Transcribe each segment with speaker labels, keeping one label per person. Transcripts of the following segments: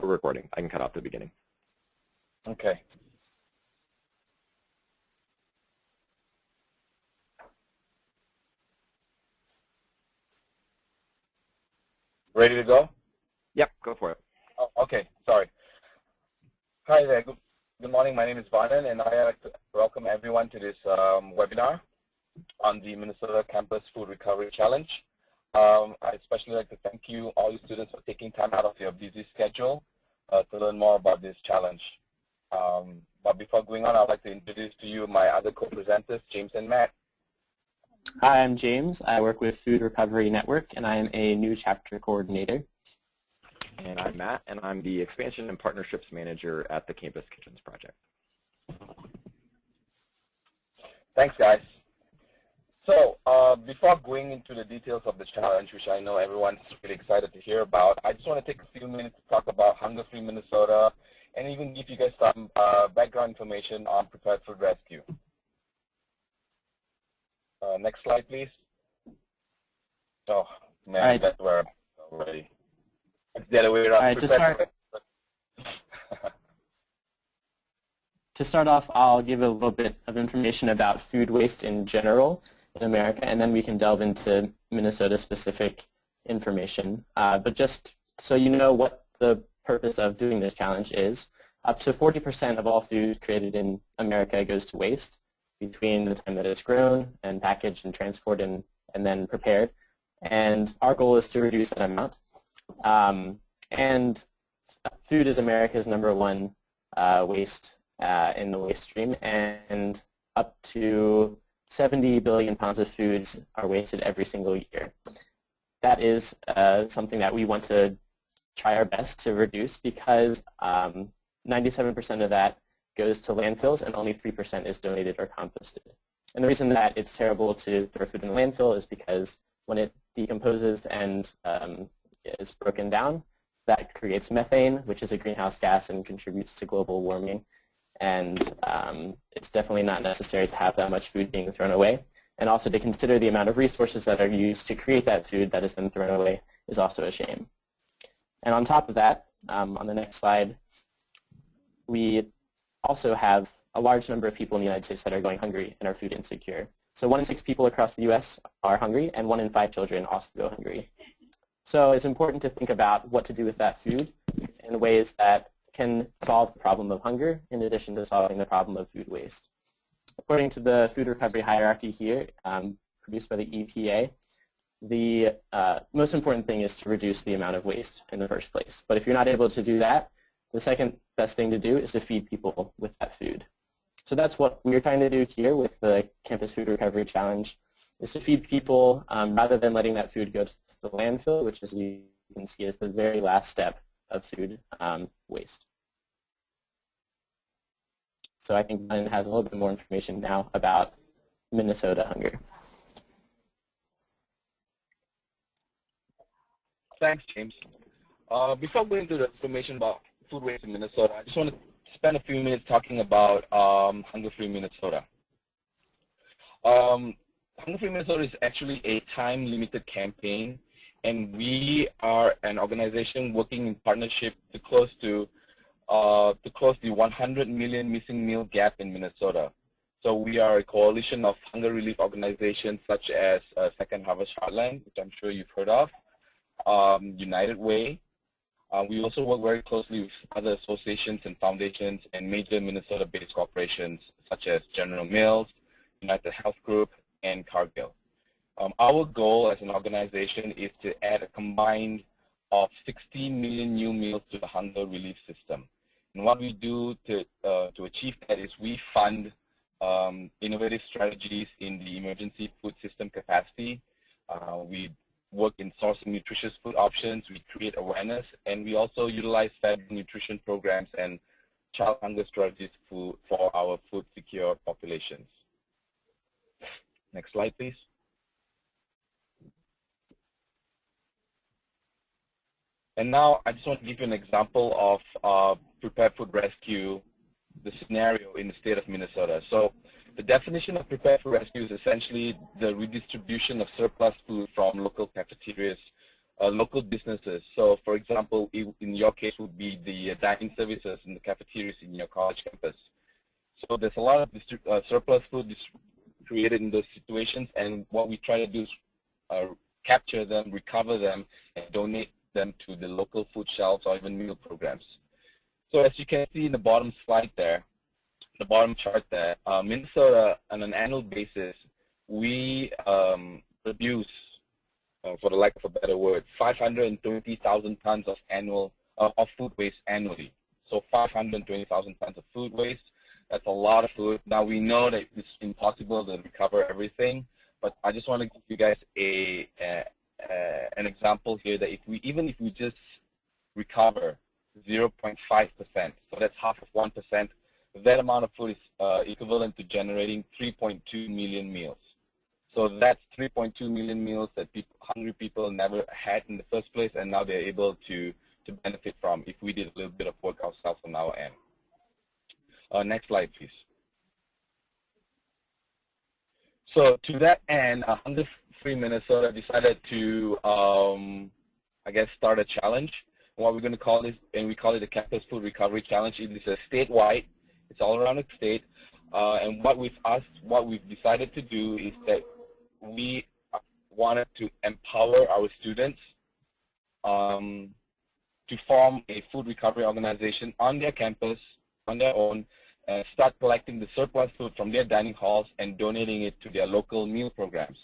Speaker 1: We're recording. I can cut off the beginning.
Speaker 2: Okay. Ready to go?
Speaker 1: Yep, go for it.
Speaker 2: Oh, okay, sorry. Hi there. Good morning. My name is Varnan, and I'd like to welcome everyone to this webinar on the Minnesota Campus Food Recovery Challenge. I'd especially like to thank you, all you students, for taking time out of your busy schedule to learn more about this challenge. But before going on, I'd like to introduce to you my other co-presenters, James and Matt.
Speaker 3: Hi, I'm James. I work with Food Recovery Network, and I am a new chapter coordinator.
Speaker 1: And I'm Matt, and I'm the Expansion and Partnerships Manager at the Campus Kitchens Project.
Speaker 2: Thanks, guys. So before going into the details of the challenge, which I know everyone's really excited to hear about, I just want to take a few minutes to talk about Hunger-Free Minnesota and even give you guys some background information on Prepared Food Rescue. Next slide, please. Oh, man, right. That's where I'm already. It's the other way around.
Speaker 3: All right, to start off, I'll give a little bit of information about food waste in general in America, and then we can delve into Minnesota-specific information. But just so you know what the purpose of doing this challenge is, up to 40% of all food created in America goes to waste between the time that it's grown and packaged and transported and then prepared. And our goal is to reduce that amount. And food is America's #1 waste in the waste stream, and up to 70 billion pounds of foods are wasted every single year. That is something that we want to try our best to reduce because 97% of that goes to landfills and only 3% is donated or composted. And the reason that it's terrible to throw food in a landfill is because when it decomposes and is broken down, that creates methane, which is a greenhouse gas and contributes to global warming. And it's definitely not necessary to have that much food being thrown away. And also to consider the amount of resources that are used to create that food that is then thrown away is also a shame. And on top of that, on the next slide, we also have a large number of people in the United States that are going hungry and are food insecure. So 1 in 6 people across the U.S. are hungry, and 1 in 5 children also go hungry. So it's important to think about what to do with that food in ways that can solve the problem of hunger in addition to solving the problem of food waste. According to the food recovery hierarchy here, produced by the EPA, the most important thing is to reduce the amount of waste in the first place. But if you're not able to do that, the second best thing to do is to feed people with that food. So that's what we're trying to do here with the Campus Food Recovery Challenge, is to feed people rather than letting that food go to the landfill, which, as you can see, is the very last step of food waste. So I think Glenn has a little bit more information now about Minnesota hunger.
Speaker 2: Thanks, James. Before going into the information about food waste in Minnesota, I just want to spend a few minutes talking about Hunger-Free Minnesota. Hunger-Free Minnesota is actually a time-limited campaign, and we are an organization working in partnership to close the 100 million missing meal gap in Minnesota. So we are a coalition of hunger relief organizations such as Second Harvest Heartland, which I'm sure you've heard of, United Way. We also work very closely with other associations and foundations and major Minnesota-based corporations such as General Mills, United Health Group, and Cargill. Our goal as an organization is to add a combined of 16 million new meals to the hunger relief system. And what we do to achieve that is we fund innovative strategies in the emergency food system capacity. We work in sourcing nutritious food options, we create awareness, and we also utilize federal nutrition programs and child hunger strategies for our food secure populations. Next slide, please. And now I just want to give you an example of Prepared Food Rescue, the scenario in the state of Minnesota. So the definition of Prepared Food Rescue is essentially the redistribution of surplus food from local cafeterias local businesses. So, for example, in your case would be the dining services and the cafeterias in your college campus. So there's a lot of surplus food created in those situations, and what we try to do is capture them, recover them, and donate them to the local food shelves or even meal programs. So as you can see in the bottom slide there, the bottom chart there, Minnesota, on an annual basis, we produce, for the lack of a better word, 520,000 tons of food waste annually. So 520,000 tons of food waste. That's a lot of food. Now we know that it's impossible to recover everything, but I just want to give you guys an example here that even if we just recover 0.5%, so that's half of 1%, that amount of food is equivalent to generating 3.2 million meals. So that's 3.2 million meals that hungry people never had in the first place, and now they're able to benefit from if we did a little bit of work ourselves on our end. Next slide, please. So to that end, Hunger Free Minnesota decided to, I guess, start a challenge. What we're going to call this, and we call it the Campus Food Recovery Challenge. It is a statewide. It's all around the state. And what we've decided to do is that we wanted to empower our students to form a food recovery organization on their campus, on their own, and start collecting the surplus food from their dining halls and donating it to their local meal programs.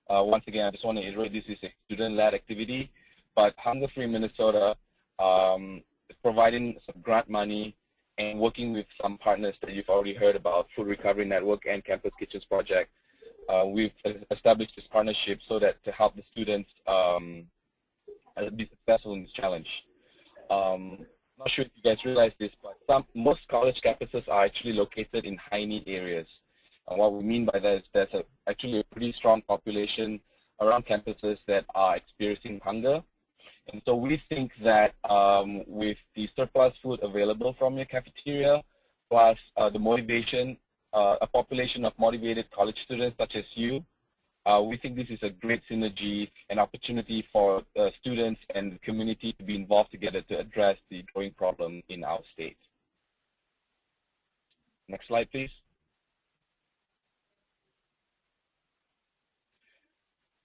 Speaker 2: Once again, I just want to iterate, this is a student-led activity, but Hunger Free Minnesota is providing some grant money and working with some partners that you've already heard about, Food Recovery Network and Campus Kitchens Project. We've established this partnership so that to help the students be successful in this challenge. I'm not sure if you guys realize this, but most college campuses are actually located in high-need areas. And what we mean by that is there's actually a pretty strong population around campuses that are experiencing hunger. And so we think that with the surplus food available from your cafeteria, plus the motivation, a population of motivated college students such as you, we think this is a great synergy and opportunity for students and the community to be involved together to address the growing problem in our state. Next slide, please.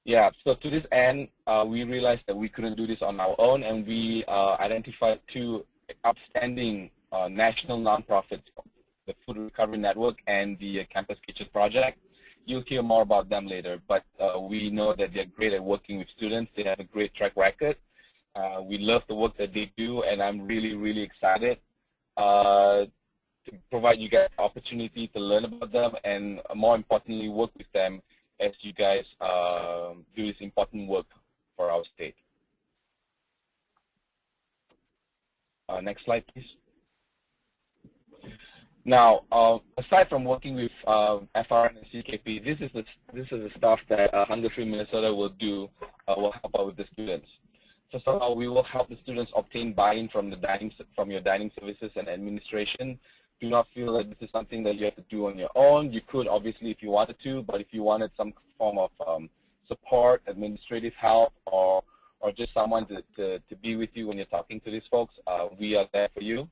Speaker 2: Yeah, so to this end, we realized that we couldn't do this on our own, and we identified two outstanding national nonprofits, the Food Recovery Network and the Campus Kitchen Project. You'll hear more about them later, but we know that they're great at working with students. They have a great track record. We love the work that they do, and I'm really, really excited to provide you guys opportunity to learn about them and, more importantly, work with them as you guys do this important work for our state. Next slide, please. Now, aside from working with FRN and CKP, this is the stuff that Hunger Free Minnesota will do, will help out with the students. First of all, we will help the students obtain buy-in from your dining services and administration. Do not feel that this is something that you have to do on your own. You could, obviously, if you wanted to, but if you wanted some form of support, administrative help, or just someone to be with you when you're talking to these folks, we are there for you.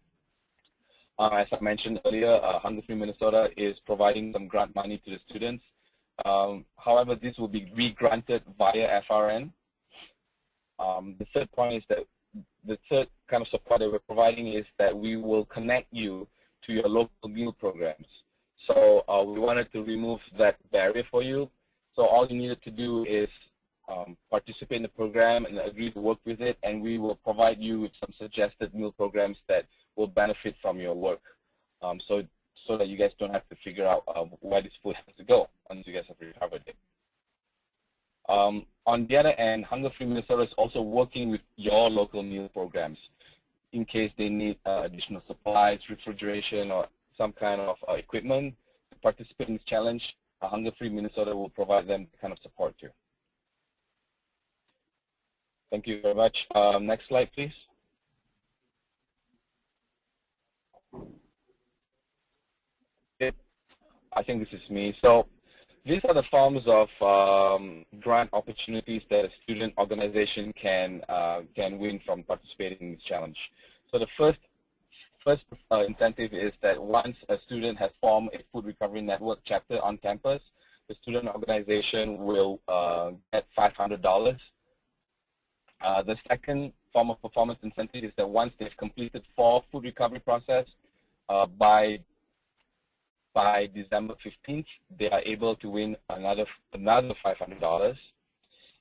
Speaker 2: As I mentioned earlier, Hunger Free Minnesota is providing some grant money to the students. However, this will be re-granted via FRN. The third point is that the third kind of support that we're providing is that we will connect you to your local meal programs. So we wanted to remove that barrier for you. So all you needed to do is participate in the program and agree to work with it, and we will provide you with some suggested meal programs that will benefit from your work, so that you guys don't have to figure out where this food has to go once you guys have recovered it. On the other end, Hunger Free Minnesota is also working with your local meal programs in case they need additional supplies, refrigeration, or some kind of equipment to participate in this challenge. Hunger Free Minnesota will provide them that kind of support too. Thank you very much. Next slide, please. I think this is me. So These are the forms of grant opportunities that a student organization can win from participating in this challenge. So the first incentive is that once a student has formed a food recovery network chapter on campus, the student organization will get $500. The second form of performance incentive is that once they've completed 4 food recovery process by December 15th, they are able to win another $500.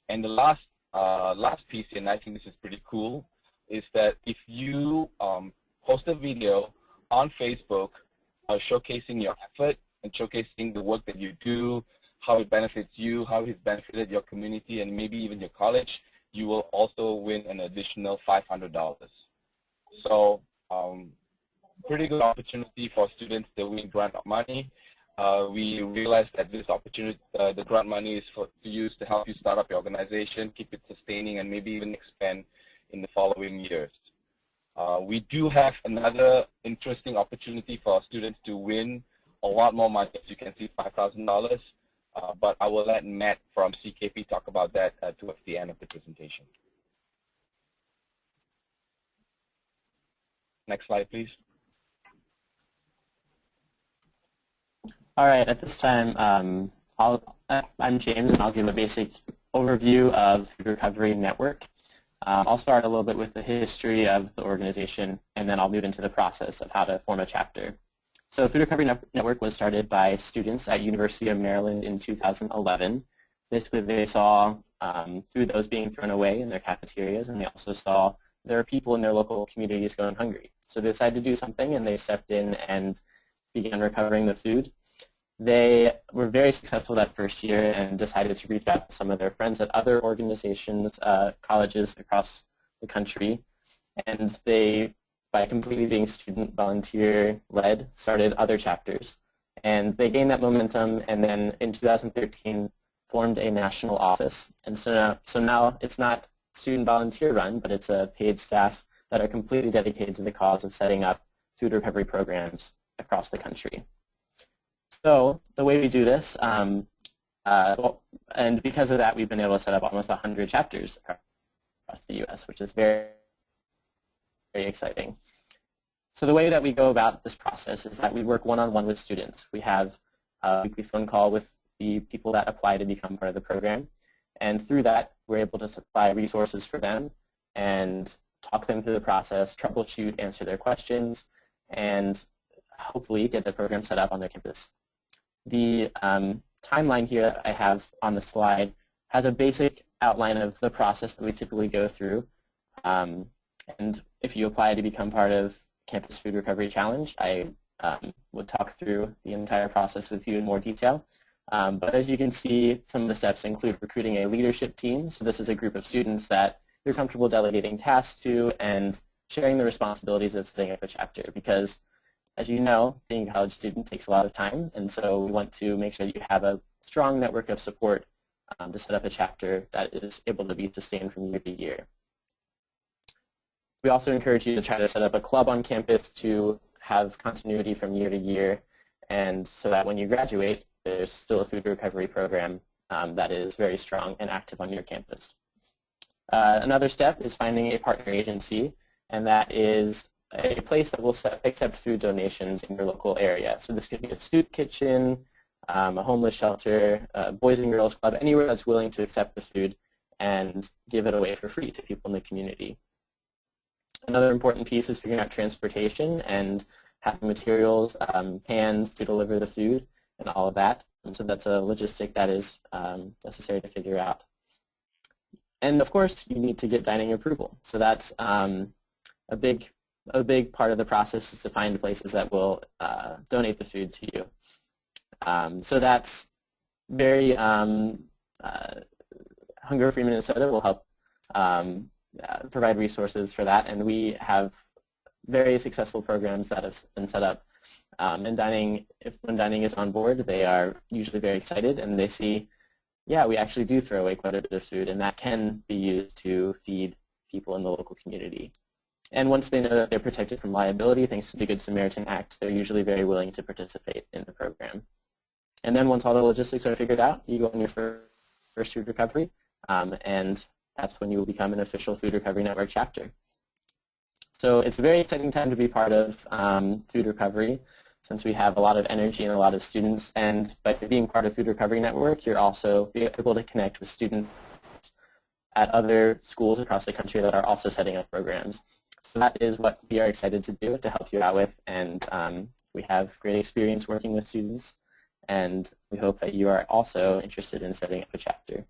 Speaker 2: And the last piece, and I think this is pretty cool, is that if you post a video on Facebook showcasing your effort and showcasing the work that you do, how it benefits you, how it's benefited your community, and maybe even your college, you will also win an additional $500. So pretty good opportunity for students to win grant money. We realize that this opportunity, the grant money is to use to help you start up your organization, keep it sustaining, and maybe even expand in the following years. We do have another interesting opportunity for students to win a lot more money. As you can see, $5,000. But I will let Matt from CKP talk about that towards the end of the presentation. Next slide, please.
Speaker 3: All right, at this time, I'm James, and I'll give a basic overview of Food Recovery Network. I'll start a little bit with the history of the organization, and then I'll move into the process of how to form a chapter. So Food Recovery Network was started by students at University of Maryland in 2011. Basically, they saw food that was being thrown away in their cafeterias, and they also saw there are people in their local communities going hungry. So they decided to do something, and they stepped in and began recovering the food. They were very successful that first year and decided to reach out to some of their friends at other organizations, colleges across the country. And they, by completely being student volunteer-led, started other chapters. And they gained that momentum, and then in 2013 formed a national office. And so now it's not student volunteer run, but it's a paid staff that are completely dedicated to the cause of setting up food recovery programs across the country. So the way we do this, and because of that, we've been able to set up almost 100 chapters across the U.S., which is very, very exciting. So the way that we go about this process is that we work one-on-one with students. We have a weekly phone call with the people that apply to become part of the program. And through that, we're able to supply resources for them and talk them through the process, troubleshoot, answer their questions, and hopefully get the program set up on their campus. The timeline here I have on the slide has a basic outline of the process that we typically go through. And if you apply to become part of Campus Food Recovery Challenge, I would talk through the entire process with you in more detail. But as you can see, some of the steps include recruiting a leadership team. So this is a group of students that you're comfortable delegating tasks to and sharing the responsibilities of setting up a chapter, because as you know, being a college student takes a lot of time, and so we want to make sure that you have a strong network of support to set up a chapter that is able to be sustained from year to year. We also encourage you to try to set up a club on campus to have continuity from year to year, and so that when you graduate, there's still a food recovery program that is very strong and active on your campus. Another step is finding a partner agency, and that is a place that will accept food donations in your local area. So this could be a soup kitchen, a homeless shelter, a Boys and Girls Club, anywhere that's willing to accept the food and give it away for free to people in the community. Another important piece is figuring out transportation and having materials, pans to deliver the food and all of that. And so that's a logistic that is necessary to figure out. And of course, you need to get dining approval. So that's a big part of the process, is to find places that will donate the food to you. So that's very, Hunger Free Minnesota will help provide resources for that, and we have very successful programs that have been set up. And when dining is on board, they are usually very excited, and they see, yeah, we actually do throw away quite a bit of food, and that can be used to feed people in the local community. And once they know that they're protected from liability, thanks to the Good Samaritan Act, they're usually very willing to participate in the program. And then once all the logistics are figured out, you go on your first food recovery, and that's when you will become an official Food Recovery Network chapter. So it's a very exciting time to be part of Food Recovery, since we have a lot of energy and a lot of students. And by being part of Food Recovery Network, you're also able to connect with students at other schools across the country that are also setting up programs. So that is what we are excited to do to help you out with. And we have great experience working with students. And we hope that you are also interested in setting up a chapter.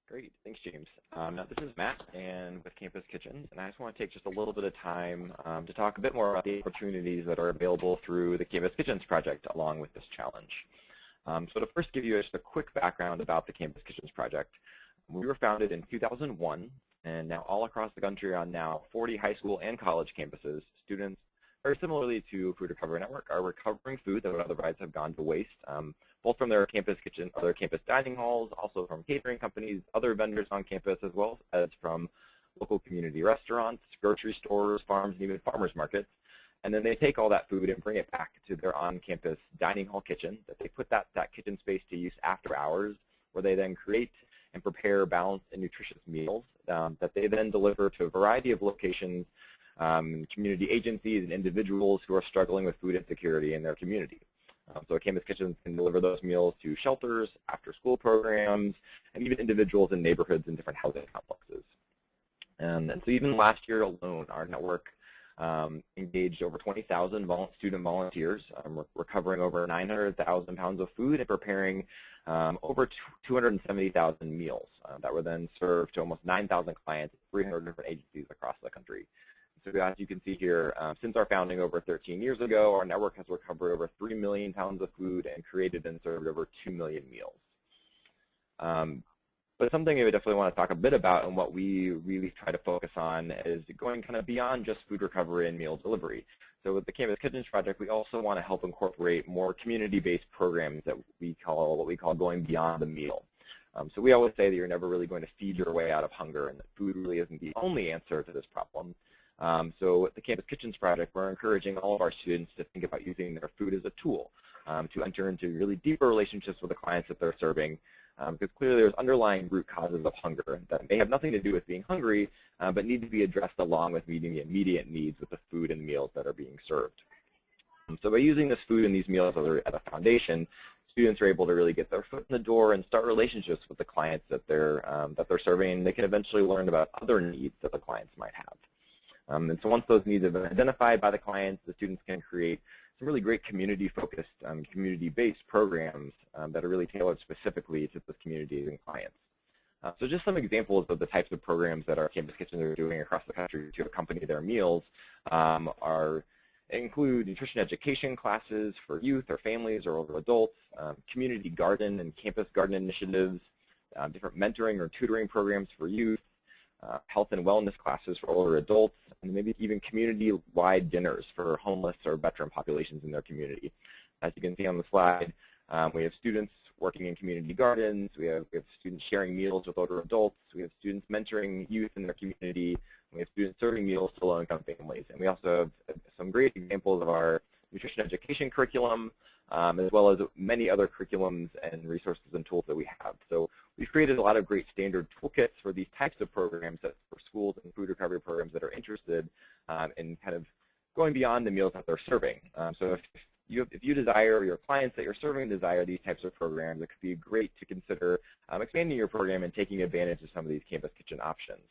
Speaker 1: Great, thanks, James. Now this is Matt, and with Campus Kitchens, and I just want to take just a little bit of time to talk a bit more about the opportunities that are available through the Campus Kitchens project along with this challenge. So to first give you just a quick background about the Campus Kitchens project, we were founded in 2001, and now all across the country on now 40 high school and college campuses, students, very similarly to Food Recovery Network, are recovering food that would otherwise have gone to waste, both from their campus kitchen, other campus dining halls, also from catering companies, other vendors on campus, as well as from local community restaurants, grocery stores, farms, and even farmers markets. And then they take all that food and bring it back to their on-campus dining hall kitchen, that they put that kitchen space to use after hours, where they then create and prepare balanced and nutritious meals that they then deliver to a variety of locations, community agencies, and individuals who are struggling with food insecurity in their community. So Campus Kitchens can deliver those meals to shelters, after-school programs, and even individuals in neighborhoods and different housing complexes. And so even last year alone, our network engaged over 20,000 student volunteers, recovering over 900,000 pounds of food and preparing over 270,000 meals that were then served to almost 9,000 clients at 300 different agencies across the country. So as you can see here, since our founding over 13 years ago, our network has recovered over 3 million pounds of food and created and served over 2 million meals. But something I would definitely want to talk a bit about, and what we really try to focus on, is going kind of beyond just food recovery and meal delivery. So with the Campus Kitchens project, we also want to help incorporate more community-based programs that we call, what we call going beyond the meal. So we always say that you're never really going to feed your way out of hunger, and that food really isn't the only answer to this problem. So with the Campus Kitchens project, we're encouraging all of our students to think about using their food as a tool to enter into really deeper relationships with the clients that they're serving, because clearly there's underlying root causes of hunger that may have nothing to do with being hungry, but need to be addressed along with meeting the immediate needs with the food and meals that are being served. So by using this food and these meals as a foundation, students are able to really get their foot in the door and start relationships with the clients that they're serving, and they can eventually learn about other needs that the clients might have. And so once those needs have been identified by the clients, the students can create some really great community-focused, community-based programs that are really tailored specifically to those communities and clients. So just some examples of the types of programs that our Campus Kitchens are doing across the country to accompany their meals include nutrition education classes for youth or families or older adults, community garden and campus garden initiatives, different mentoring or tutoring programs for youth, health and wellness classes for older adults, and maybe even community-wide dinners for homeless or veteran populations in their community. As you can see on the slide, we have students working in community gardens, we have students sharing meals with older adults, we have students mentoring youth in their community, we have students serving meals to low-income families, and we also have some great examples of our nutrition education curriculum, as well as many other curriculums and resources and tools that we have. So we've created a lot of great standard toolkits for these types of programs that for schools and food recovery programs that are interested in kind of going beyond the meals that they're serving. So if you desire, or your clients that you're serving desire these types of programs, it could be great to consider expanding your program and taking advantage of some of these Campus Kitchen options.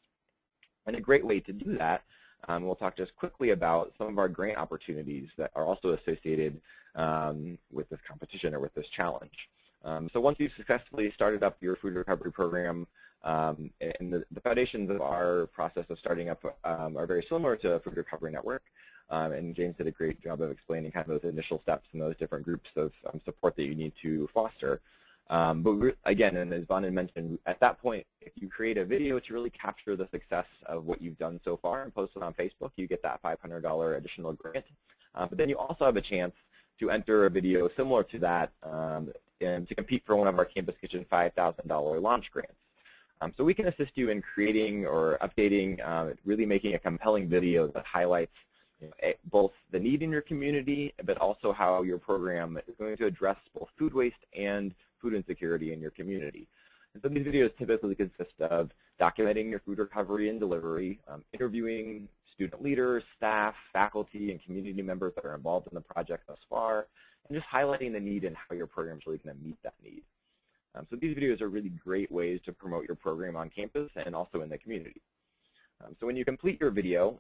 Speaker 1: And a great way to do that, we'll talk just quickly about some of our grant opportunities that are also associated with this competition or with this challenge. So once you've successfully started up your food recovery program, and the foundations of our process of starting up are very similar to Food Recovery Network, and James did a great job of explaining kind of those initial steps and those different groups of support that you need to foster. But again, and as Bonin mentioned, at that point, if you create a video to really capture the success of what you've done so far and post it on Facebook, you get that $500 additional grant. But then you also have a chance to enter a video similar to that and to compete for one of our Campus Kitchen $5,000 launch grants. So we can assist you in creating or updating, really making a compelling video that highlights both the need in your community, but also how your program is going to address both food waste and food insecurity in your community. And so these videos typically consist of documenting your food recovery and delivery, interviewing student leaders, staff, faculty, and community members that are involved in the project thus far, and just highlighting the need and how your program is really going to meet that need. So these videos are really great ways to promote your program on campus and also in the community. So when you complete your video,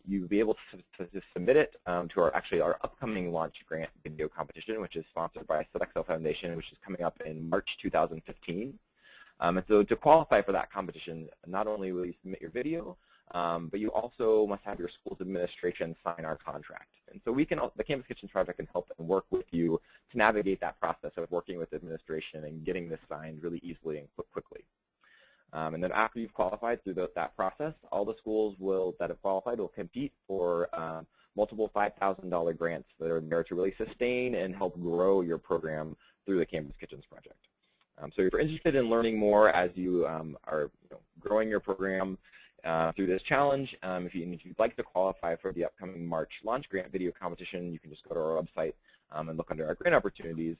Speaker 1: you'll be able to submit it to our upcoming launch grant video competition, which is sponsored by Sodexo Foundation, which is coming up in March 2015. And so to qualify for that competition, not only will you submit your video, but you also must have your school's administration sign our contract. And so the Campus Kitchens Project can help and work with you to navigate that process of working with administration and getting this signed really easily and quickly. And then after you've qualified through that process, all the schools that have qualified will compete for multiple $5,000 grants that are there to really sustain and help grow your program through the Campus Kitchens Project. So if you're interested in learning more as you are growing your program through this challenge, if you'd like to qualify for the upcoming March launch grant video competition, you can just go to our website and look under our grant opportunities.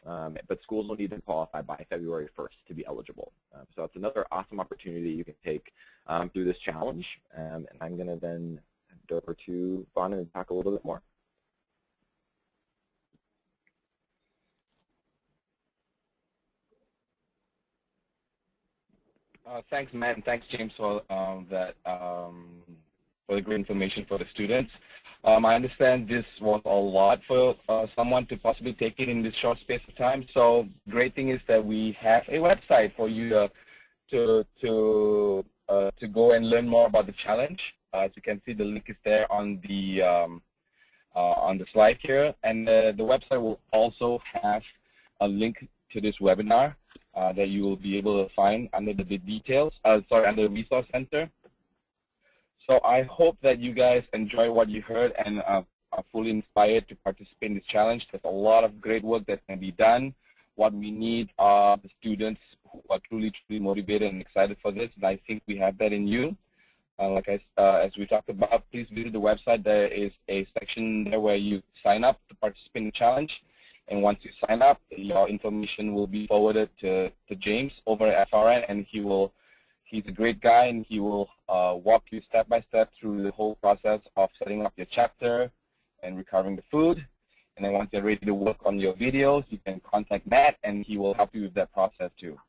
Speaker 1: But schools will need to qualify by February 1st to be eligible. So it's another awesome opportunity you can take through this challenge. And I'm going to then hand over to Vaughn and talk a little bit more.
Speaker 2: Thanks, Matt, and thanks, James, for for the great information for the students. I understand this was a lot for someone to possibly take it in this short space of time. So great thing is that we have a website for you to go and learn more about the challenge. As you can see, the link is there on the slide here, and the website will also have a link to this webinar that you will be able to find under the details. Under the Resource Center. So I hope that you guys enjoy what you heard and are fully inspired to participate in this challenge. There's a lot of great work that can be done. What we need are the students who are truly motivated and excited for this, and I think we have that in you. As we talked about, please visit the website. There is a section there where you sign up to participate in the challenge. And once you sign up, your information will be forwarded to James over at FRN, and he's a great guy, and he will walk you step by step through the whole process of setting up your chapter and recovering the food. And then once you're ready to work on your videos, you can contact Matt, and he will help you with that process too.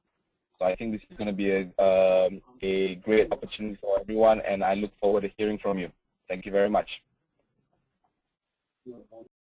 Speaker 2: So I think this is going to be a great opportunity for everyone, and I look forward to hearing from you. Thank you very much.